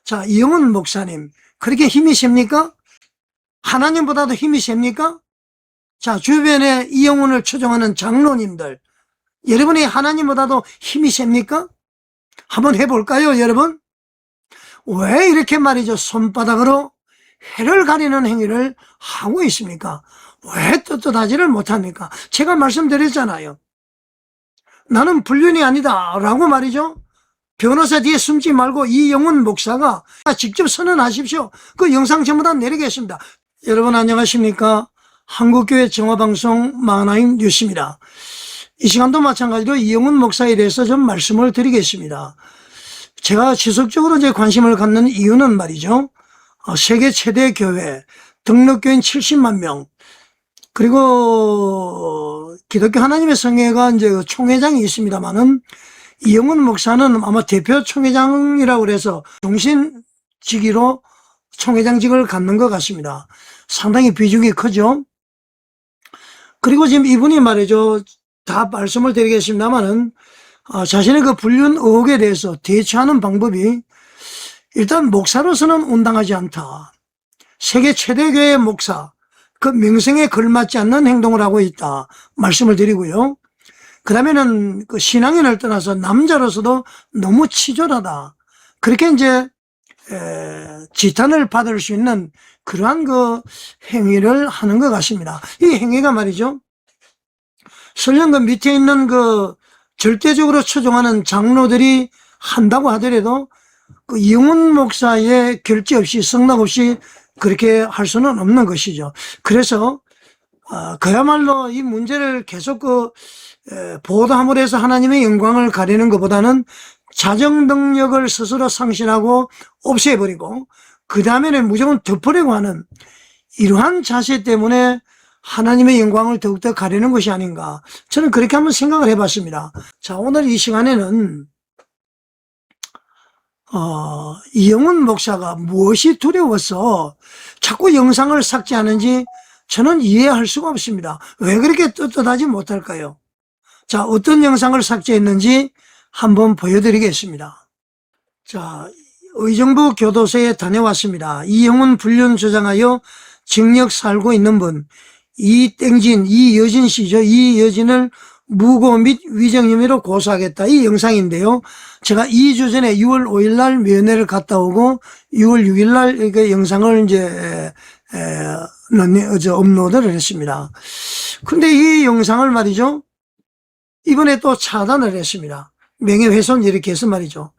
자, 이영훈 목사님, 그렇게 힘이 셉니까? 하나님보다도 힘이 셉니까? 자, 주변에 이영훈을 추종하는 장로님들, 여러분이 하나님보다도 힘이 셉니까? 한번 해볼까요, 여러분? 왜 이렇게 말이죠, 손바닥으로 해를 가리는 행위를 하고 있습니까? 왜 떳떳하지를 못합니까? 제가 말씀드렸잖아요. 나는 불륜이 아니다 라고 말이죠. 변호사 뒤에 숨지 말고 이영훈 목사가 직접 선언하십시오. 그 영상 전부 다 내리겠습니다. 여러분 안녕하십니까? 한국교회 정화방송 마나임 뉴스입니다. 이 시간도 마찬가지로 이영훈 목사에 대해서 좀 말씀을 드리겠습니다. 제가 지속적으로 이제 관심을 갖는 이유는 말이죠. 세계 최대 교회, 등록교인 70만 명, 그리고 기독교 하나님의 성회가 이제 총회장이 있습니다만은 이영훈 목사는 아마 대표 총회장이라고 그래서 종신직위로 총회장직을 갖는 것 같습니다. 상당히 비중이 크죠. 그리고 지금 이분이 말이죠. 다 말씀을 드리겠습니다만은 자신의 그 불륜 의혹에 대해서 대처하는 방법이 일단 목사로서는 온당하지 않다. 세계 최대 교회의 목사, 그 명성에 걸맞지 않는 행동을 하고 있다. 말씀을 드리고요. 그러면은 그 신앙인을 떠나서 남자로서도 너무 치졸하다. 그렇게 이제 지탄을 받을 수 있는 그러한 그 행위를 하는 것 같습니다. 이 행위가 말이죠. 설령 그 밑에 있는 그 절대적으로 추종하는 장로들이 한다고 하더라도 그 이영훈 목사의 결재 없이 성낙 없이 그렇게 할 수는 없는 것이죠. 그래서 그야말로 이 문제를 계속 그 보도함으로 해서 하나님의 영광을 가리는 것보다는 자정 능력을 스스로 상실하고 없애버리고 그 다음에는 무조건 덮으려고 하는 이러한 자세 때문에 하나님의 영광을 더욱더 가리는 것이 아닌가, 저는 그렇게 한번 생각을 해봤습니다. 자, 오늘 이 시간에는 이영훈 목사가 무엇이 두려워서 자꾸 영상을 삭제하는지 저는 이해할 수가 없습니다. 왜 그렇게 떳떳하지 못할까요? 자, 어떤 영상을 삭제했는지 한번 보여드리겠습니다. 자, 의정부 교도소에 다녀왔습니다. 이영훈 불륜 주장하여 징역 살고 있는 분, 이여진 씨죠. 이여진을 무고 및 위증 혐의로 고소하겠다. 이 영상인데요. 제가 2주 전에 6월 5일 날 면회를 갔다 오고 6월 6일 날 그 영상을 이제 업로드를 했습니다. 근데 이 영상을 말이죠. 이번에 또 차단을 했습니다. 명예훼손 이렇게 해서 말이죠.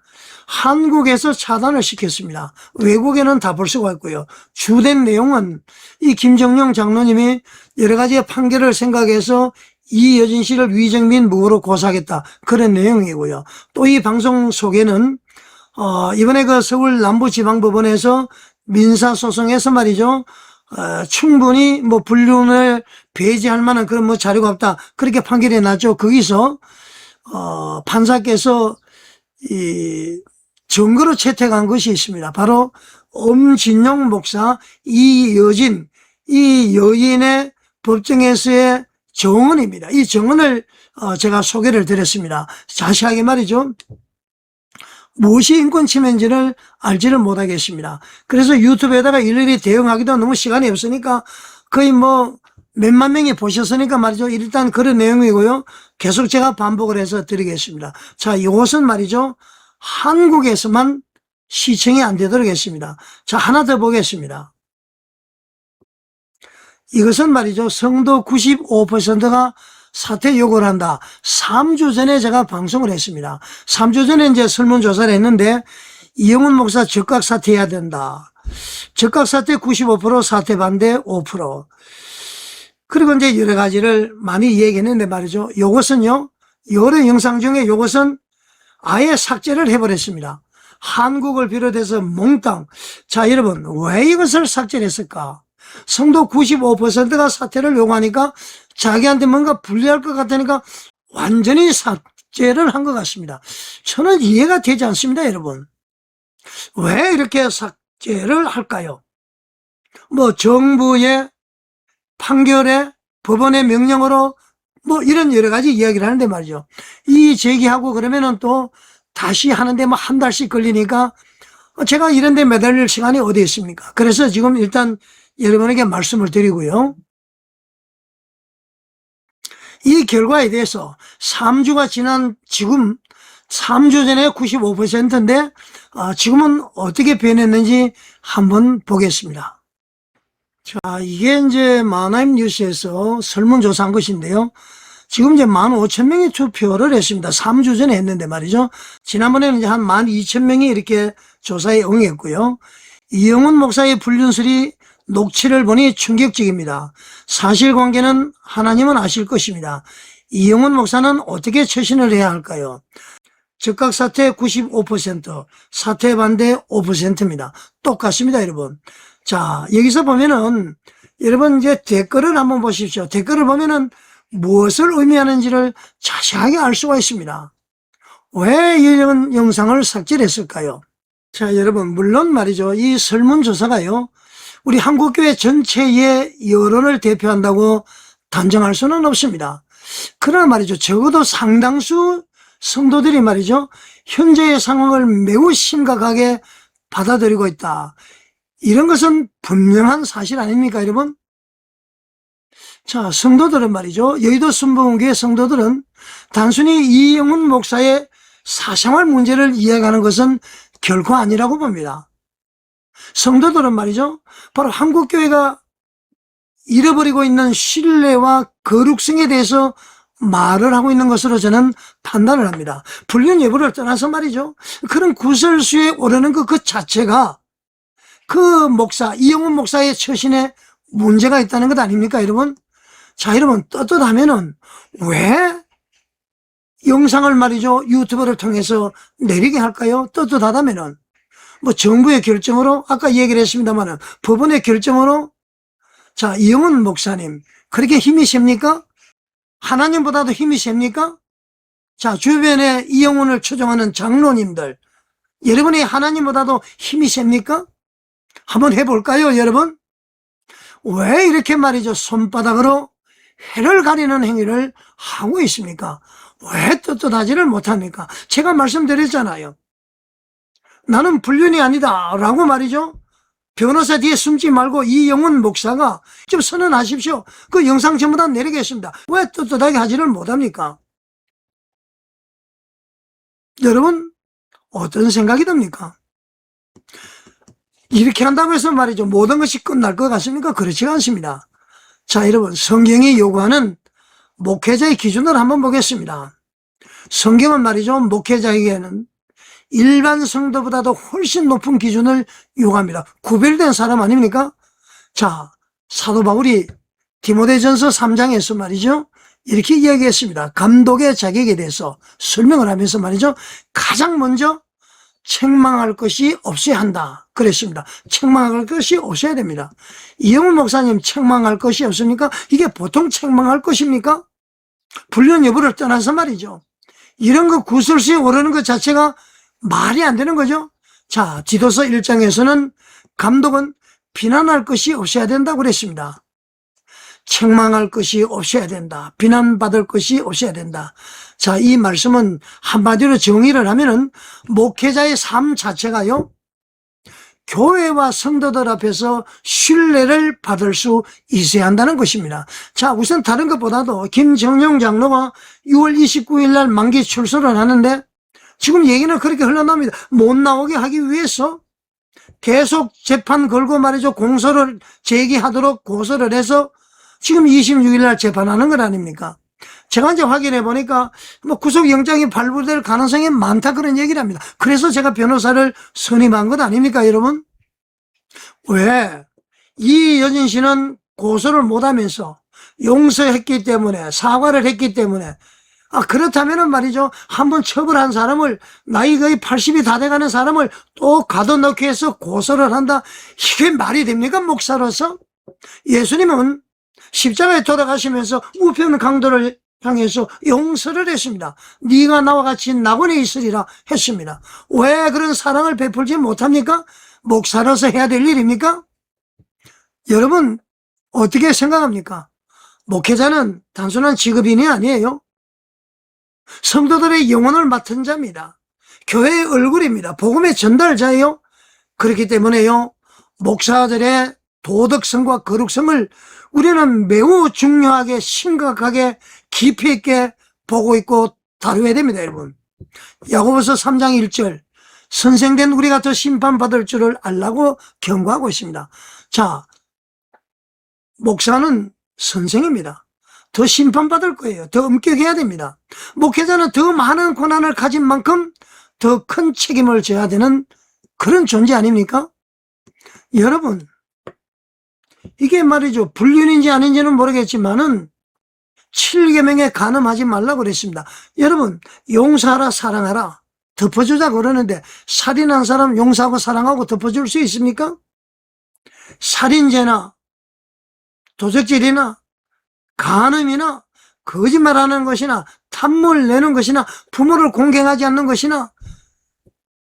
한국에서 차단을 시켰습니다. 외국에는 다 볼 수가 있고요. 주된 내용은 이 김정용 장로님이 여러 가지 판결을 생각해서 이여진 씨를 위증 및 무고로 고소하겠다. 그런 내용이고요. 또 이 방송 속에는 이번에 그 서울 남부지방법원에서 민사소송에서 말이죠. 충분히 뭐 불륜을 배제할 만한 그런 뭐 자료가 없다. 그렇게 판결이 났죠. 거기서 판사께서 이 증거로 채택한 것이 있습니다. 바로 엄진용 목사, 이여진, 이 여인의 법정에서의 정언입니다. 이 정언을 제가 소개를 드렸습니다. 자세하게 말이죠. 무엇이 인권 침해인지를 알지를 못하겠습니다. 그래서 유튜브에다가 일일이 대응하기도 너무 시간이 없으니까 거의 뭐 몇만 명이 보셨으니까 말이죠. 일단 그런 내용이고요. 계속 제가 반복을 해서 드리겠습니다. 자, 이것은 말이죠. 한국에서만 시청이 안 되도록 했습니다. 자, 하나 더 보겠습니다. 이것은 말이죠. 성도 95%가 사퇴 요구를 한다. 3주 전에 제가 방송을 했습니다. 3주 전에 이제 설문조사를 했는데 이영훈 목사 즉각 사퇴해야 된다. 즉각 사퇴 95%, 사퇴 반대 5%. 그리고 이제 여러 가지를 많이 얘기했는데 말이죠. 요것은요, 여러 영상 중에 요것은 아예 삭제를 해버렸습니다. 한국을 비롯해서 몽땅. 자, 여러분, 왜 이것을 삭제를 했을까? 성도 95%가 사퇴를 요구하니까 자기한테 뭔가 불리할 것 같으니까 완전히 삭제를 한 것 같습니다. 저는 이해가 되지 않습니다, 여러분. 왜 이렇게 삭제를 할까요? 뭐 정부의 판결에 법원의 명령으로 뭐 이런 여러 가지 이야기를 하는데 말이죠. 이 제기하고 그러면은 또 다시 하는데 뭐 한 달씩 걸리니까 제가 이런 데 매달릴 시간이 어디 있습니까? 그래서 지금 일단 여러분에게 말씀을 드리고요. 이 결과에 대해서 3주가 지난 지금 3주 전에 95%인데 지금은 어떻게 변했는지 한번 보겠습니다. 자, 이게 이제 만화임 뉴스에서 설문조사한 것인데요. 지금 이제 15,000명이 투표를 했습니다. 3주 전에 했는데 말이죠. 지난번에는 이제 한 12,000명이 이렇게 조사에 응했고요. 이영훈 목사의 불륜설이 녹취를 보니 충격적입니다. 사실관계는 하나님은 아실 것입니다. 이영훈 목사는 어떻게 처신을 해야 할까요? 즉각 사퇴 95%, 사퇴 반대 5%입니다. 똑같습니다, 여러분. 자, 여기서 보면은 여러분 이제 댓글을 한번 보십시오. 댓글을 보면은 무엇을 의미하는지를 자세하게 알 수가 있습니다. 왜 이런 영상을 삭제를 했을까요? 자, 여러분, 물론 말이죠. 이 설문조사가요, 우리 한국교회 전체의 여론을 대표한다고 단정할 수는 없습니다. 그러나 말이죠. 적어도 상당수 성도들이 말이죠. 현재의 상황을 매우 심각하게 받아들이고 있다. 이런 것은 분명한 사실 아닙니까, 여러분? 자, 성도들은 말이죠. 여의도 순복음교회 성도들은 단순히 이영훈 목사의 사생활 문제를 이해하는 것은 결코 아니라고 봅니다. 성도들은 말이죠. 바로 한국교회가 잃어버리고 있는 신뢰와 거룩성에 대해서 말을 하고 있는 것으로 저는 판단을 합니다. 불륜 여부를 떠나서 말이죠. 그런 구설수에 오르는 그 자체가 그 목사, 이영훈 목사의 처신에 문제가 있다는 것 아닙니까, 여러분? 자, 여러분, 떳떳하면은 왜 영상을 말이죠, 유튜브를 통해서 내리게 할까요? 떳떳하다면은 뭐 정부의 결정으로, 아까 얘기를 했습니다만은 법원의 결정으로. 자, 이영훈 목사님 그렇게 힘이 셉니까? 하나님보다도 힘이 셉니까? 자, 주변에 이영훈을 추종하는 장로님들, 여러분이 하나님보다도 힘이 셉니까? 한번 해볼까요, 여러분? 왜 이렇게 말이죠, 손바닥으로 해를 가리는 행위를 하고 있습니까? 왜 떳떳하지를 못합니까? 제가 말씀드렸잖아요. 나는 불륜이 아니다 라고 말이죠. 변호사 뒤에 숨지 말고 이영훈 목사가 좀 선언하십시오. 그 영상 전부 다 내리겠습니다. 왜 떳떳하게 하지를 못합니까? 여러분, 어떤 생각이 듭니까? 이렇게 한다고 해서 말이죠, 모든 것이 끝날 것 같습니까? 그렇지가 않습니다. 자, 여러분, 성경이 요구하는 목회자의 기준을 한번 보겠습니다. 성경은 말이죠, 목회자에게는 일반 성도보다도 훨씬 높은 기준을 요구합니다. 구별된 사람 아닙니까? 자, 사도 바울이 디모데전서 3장에서 말이죠, 이렇게 이야기했습니다. 감독의 자격에 대해서 설명을 하면서 말이죠, 가장 먼저 책망할 것이 없어야 한다 그랬습니다. 책망할 것이 없어야 됩니다. 이영훈 목사님 책망할 것이 없습니까? 이게 보통 책망할 것입니까? 불륜 여부를 떠나서 말이죠, 이런 거 구설수에 오르는 것 자체가 말이 안 되는 거죠. 자, 디도서 1장에서는 감독은 비난할 것이 없어야 된다고 그랬습니다. 책망할 것이 없어야 된다. 비난받을 것이 없어야 된다. 자, 이 말씀은 한마디로 정의를 하면은 목회자의 삶 자체가요, 교회와 성도들 앞에서 신뢰를 받을 수 있어야 한다는 것입니다. 자, 우선 다른 것보다도 김정용 장로가 6월 29일 날 만기 출소를 하는데 지금 얘기는 그렇게 흘러납니다. 못 나오게 하기 위해서 계속 재판 걸고 말이죠, 공소를 제기하도록 고소를 해서 지금 26일 날 재판하는 것 아닙니까? 제가 이제 확인해 보니까 뭐 구속영장이 발부될 가능성이 많다 그런 얘기를 합니다. 그래서 제가 변호사를 선임한 것 아닙니까, 여러분? 왜? 이여진 씨는 고소를 못하면서 용서했기 때문에, 사과를 했기 때문에, 그렇다면은 말이죠, 한번 처벌한 사람을, 나이 거의 80이 다 돼가는 사람을 또 가둬넣기 해서 고소를 한다? 이게 말이 됩니까, 목사로서? 예수님은 십자가에 돌아가시면서 우편 강도를 향해서 용서를 했습니다. 네가 나와 같이 낙원에 있으리라 했습니다. 왜 그런 사랑을 베풀지 못합니까? 목사로서 해야 될 일입니까? 여러분, 어떻게 생각합니까? 목회자는 단순한 직업인이 아니에요. 성도들의 영혼을 맡은 자입니다. 교회의 얼굴입니다. 복음의 전달자예요. 그렇기 때문에요, 목사들의 도덕성과 거룩성을 우리는 매우 중요하게, 심각하게, 깊이 있게 보고 있고 다뤄야 됩니다, 여러분. 야고보서 3장 1절, 선생된 우리가 더 심판받을 줄을 알라고 경고하고 있습니다. 자, 목사는 선생입니다. 더 심판받을 거예요. 더 엄격해야 됩니다. 목회자는 더 많은 권한을 가진 만큼 더 큰 책임을 져야 되는 그런 존재 아닙니까? 여러분, 이게 말이죠, 불륜인지 아닌지는 모르겠지만은 7계명에 간음하지 말라고 그랬습니다. 여러분, 용서하라, 사랑하라 덮어주자 그러는데 살인한 사람 용서하고 사랑하고 덮어줄 수 있습니까? 살인죄나 도적질이나 간음이나 거짓말하는 것이나 탐물 내는 것이나 부모를 공경하지 않는 것이나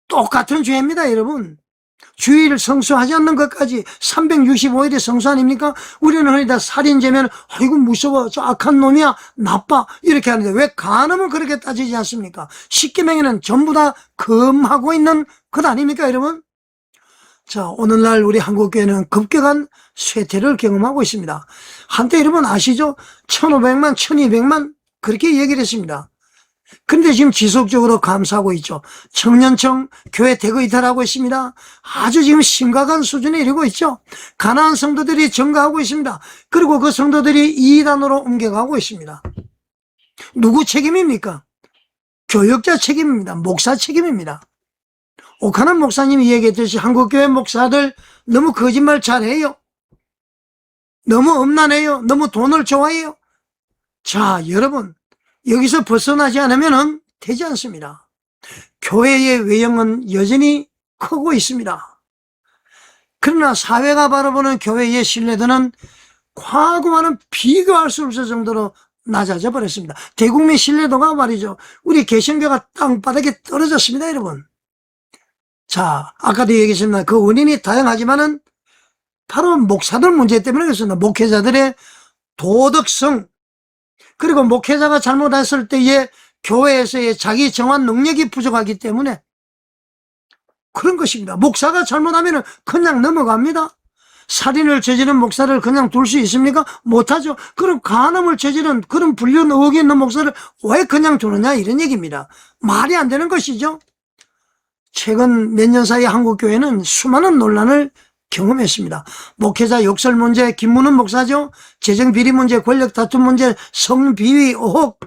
똑같은 죄입니다, 여러분. 주의를 성수하지 않는 것까지 365일의 성수 아닙니까? 우리는 흔히 다 살인죄면 아이고 무서워, 저 악한 놈이야, 나빠 이렇게 하는데 왜 간음은 그렇게 따지지 않습니까? 10계명에는 전부 다 금하고 있는 것 아닙니까, 여러분? 자, 오늘날 우리 한국교회는 급격한 쇠퇴를 경험하고 있습니다. 한때 여러분 아시죠? 1,500만, 1,200만 그렇게 얘기를 했습니다. 근데 지금 지속적으로 감소하고 있죠. 청년청 교회 대거 이탈하고 있습니다. 아주 지금 심각한 수준에 이르고 있죠. 가난한 성도들이 증가하고 있습니다. 그리고 그 성도들이 이단으로 옮겨가고 있습니다. 누구 책임입니까? 교역자 책임입니다. 목사 책임입니다. 오카난 목사님이 얘기했듯이 한국교회 목사들 너무 거짓말 잘해요. 너무 엄난해요. 너무 돈을 좋아해요. 자, 여러분, 여기서 벗어나지 않으면 되지 않습니다. 교회의 외형은 여전히 크고 있습니다. 그러나 사회가 바라보는 교회의 신뢰도는 과거와는 비교할 수 없을 정도로 낮아져 버렸습니다. 대국민 신뢰도가 말이죠, 우리 개신교가 땅바닥에 떨어졌습니다, 여러분. 자, 아까도 얘기했습니다. 그 원인이 다양하지만은 바로 목사들 문제 때문에 그렇습니다. 목회자들의 도덕성, 그리고 목회자가 잘못했을 때에 교회에서의 자기 정한 능력이 부족하기 때문에 그런 것입니다. 목사가 잘못하면 그냥 넘어갑니다. 살인을 저지른 목사를 그냥 둘 수 있습니까? 못하죠. 그럼 간음을 저지른 그런 불륜 의혹이 있는 목사를 왜 그냥 두느냐, 이런 얘기입니다. 말이 안 되는 것이죠. 최근 몇 년 사이 한국교회는 수많은 논란을 경험했습니다. 목회자 욕설 문제, 김문훈 목사죠. 재정 비리 문제, 권력 다툼 문제, 성비위 의혹,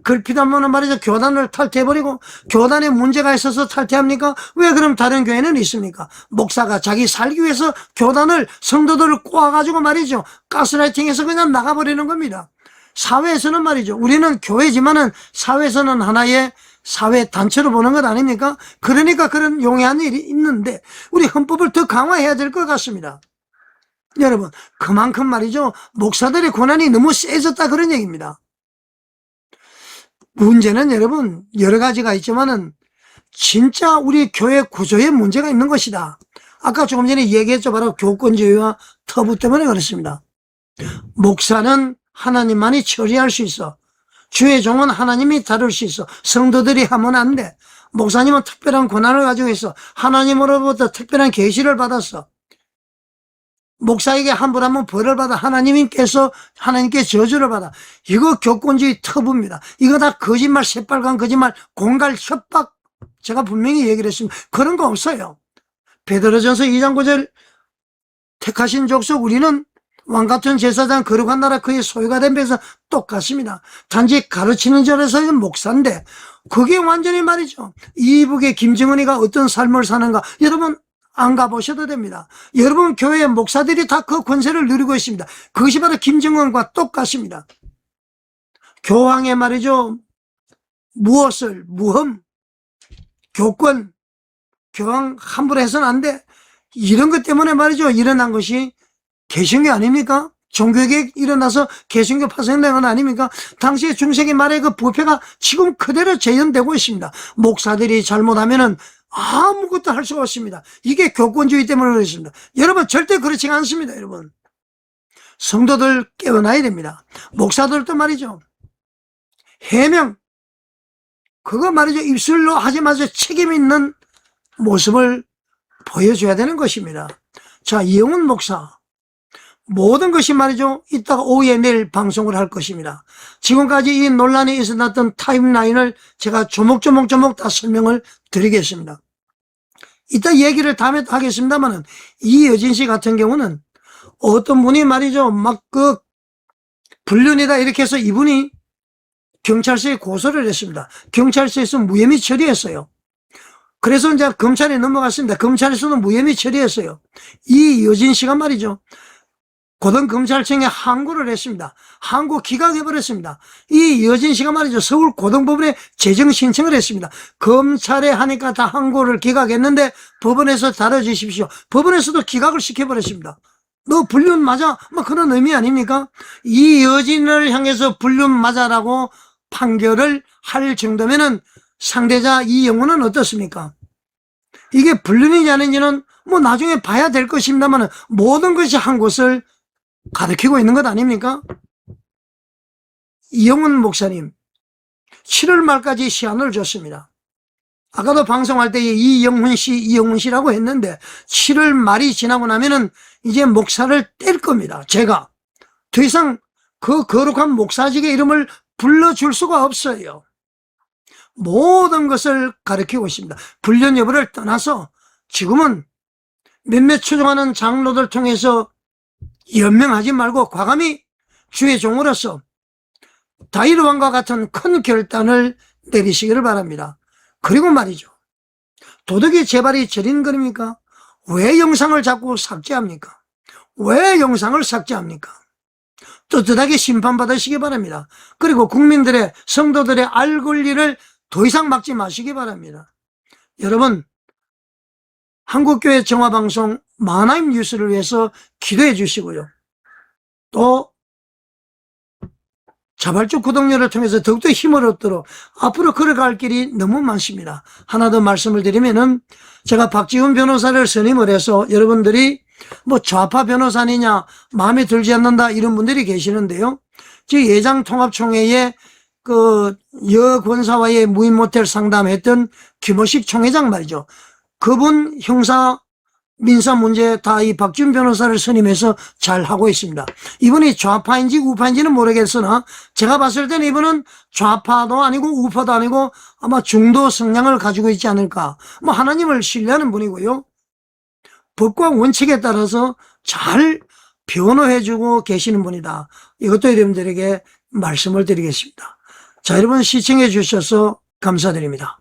글피담문은 말이죠, 교단을 탈퇴해버리고, 교단에 문제가 있어서 탈퇴합니까? 왜 그럼 다른 교회는 있습니까? 목사가 자기 살기 위해서 교단을, 성도들을 꼬아가지고 말이죠, 가스라이팅해서 그냥 나가버리는 겁니다. 사회에서는 말이죠, 우리는 교회지만은 사회에서는 하나의 사회 단체로 보는 것 아닙니까? 그러니까 그런 용이한 일이 있는데 우리 헌법을 더 강화해야 될 것 같습니다. 여러분, 그만큼 말이죠, 목사들의 권한이 너무 세졌다, 그런 얘기입니다. 문제는 여러분 여러 가지가 있지만은 진짜 우리 교회 구조에 문제가 있는 것이다. 아까 조금 전에 얘기했죠. 바로 교권주의와 터부 때문에 그렇습니다. 목사는 하나님만이 처리할 수 있어. 주의 종은 하나님이 다룰 수 있어. 성도들이 하면 안 돼. 목사님은 특별한 권한을 가지고 있어. 하나님으로부터 특별한 계시를 받았어. 목사에게 함부로하면 벌을 받아. 하나님께 저주를 받아. 이거 교권주의 터부입니다. 이거 다 거짓말, 새빨간 거짓말, 공갈, 협박. 제가 분명히 얘기를 했습니다. 그런 거 없어요. 베드로전서 2장 9절, 택하신 족속 우리는 왕같은 제사장, 거룩한 나라, 그의 소유가 된 배에서 똑같습니다. 단지 가르치는 절에서는 목사인데 그게 완전히 말이죠, 이북의 김정은이가 어떤 삶을 사는가 여러분 안 가보셔도 됩니다. 여러분 교회의 목사들이 다 그 권세를 누리고 있습니다. 그것이 바로 김정은과 똑같습니다. 교황의 말이죠, 무엇을, 무험, 교권, 교황 함부로 해서는 안 돼, 이런 것 때문에 말이죠 일어난 것이 개신교 아닙니까? 종교개혁 일어나서 개신교 파생된 건 아닙니까? 당시에 중세기 말에 그 부패가 지금 그대로 재현되고 있습니다. 목사들이 잘못하면은 아무것도 할 수가 없습니다. 이게 교권주의 때문에 그렇습니다. 여러분 절대 그렇지 않습니다. 여러분 성도들 깨어나야 됩니다. 목사들도 말이죠, 해명 그거 말이죠, 입술로 하지 마세요. 책임 있는 모습을 보여줘야 되는 것입니다. 자, 이영훈 목사. 모든 것이 말이죠. 이따가 오후에 내일 방송을 할 것입니다. 지금까지 이 논란이 있었던 타임라인을 제가 조목조목 다 설명을 드리겠습니다. 이따 얘기를 다음에 하겠습니다만은 이여진 씨 같은 경우는 어떤 분이 말이죠. 막 불륜이다 이렇게 해서 이분이 경찰서에 고소를 했습니다. 경찰서에서 무혐의 처리했어요. 그래서 이제 검찰에 넘어갔습니다. 검찰에서도 무혐의 처리했어요. 이여진 씨가 말이죠. 고등검찰청에 항고를 했습니다. 항고 기각해버렸습니다. 이 여진 씨가 말이죠. 서울고등법원에 재정 신청을 했습니다. 검찰에 하니까 다 항고를 기각했는데 법원에서 다뤄주십시오. 법원에서도 기각을 시켜버렸습니다. 너 불륜 맞아? 뭐 그런 의미 아닙니까? 이 여진을 향해서 불륜 맞아라고 판결을 할 정도면은 상대자 이영훈은 어떻습니까? 이게 불륜이지 아닌지는 뭐 나중에 봐야 될 것입니다만 모든 것이 한 곳을 가리키고 있는 것 아닙니까? 이영훈 목사님 7월 말까지 시한을 줬습니다. 아까도 방송할 때 이영훈 씨라고 했는데 7월 말이 지나고 나면은 이제 목사를 뗄 겁니다. 제가 더 이상 그 거룩한 목사직의 이름을 불러줄 수가 없어요. 모든 것을 가리키고 있습니다. 불륜 여부를 떠나서 지금은 몇몇 추종하는 장로들 통해서 연명하지 말고 과감히 주의 종으로서 다윗 왕과 같은 큰 결단을 내리시기를 바랍니다. 그리고 말이죠. 도덕의 재발이 저린거립니까? 왜 영상을 자꾸 삭제합니까? 왜 영상을 삭제합니까? 떳떳하게 심판받으시기 바랍니다. 그리고 국민들의 성도들의 알 권리를 더 이상 막지 마시기 바랍니다. 여러분 한국교회 정화방송 마하나임 뉴스를 위해서 기도해 주시고요. 또 자발적 구독료를 통해서 더욱더 힘을 얻도록 앞으로 걸어갈 길이 너무 많습니다. 하나 더 말씀을 드리면은 제가 박지훈 변호사를 선임을 해서 여러분들이 뭐 좌파 변호사니냐 마음에 들지 않는다 이런 분들이 계시는데요. 저 예장통합총회에 여권사와의 무인 모텔 상담했던 김호식 총회장 말이죠. 그분 형사 민사 문제 다 이 박지훈 변호사를 선임해서 잘 하고 있습니다. 이분이 좌파인지 우파인지는 모르겠으나 제가 봤을 때는 이분은 좌파도 아니고 우파도 아니고 아마 중도 성향을 가지고 있지 않을까. 뭐 하나님을 신뢰하는 분이고요. 법과 원칙에 따라서 잘 변호해주고 계시는 분이다. 이것도 여러분들에게 말씀을 드리겠습니다. 자, 여러분 시청해 주셔서 감사드립니다.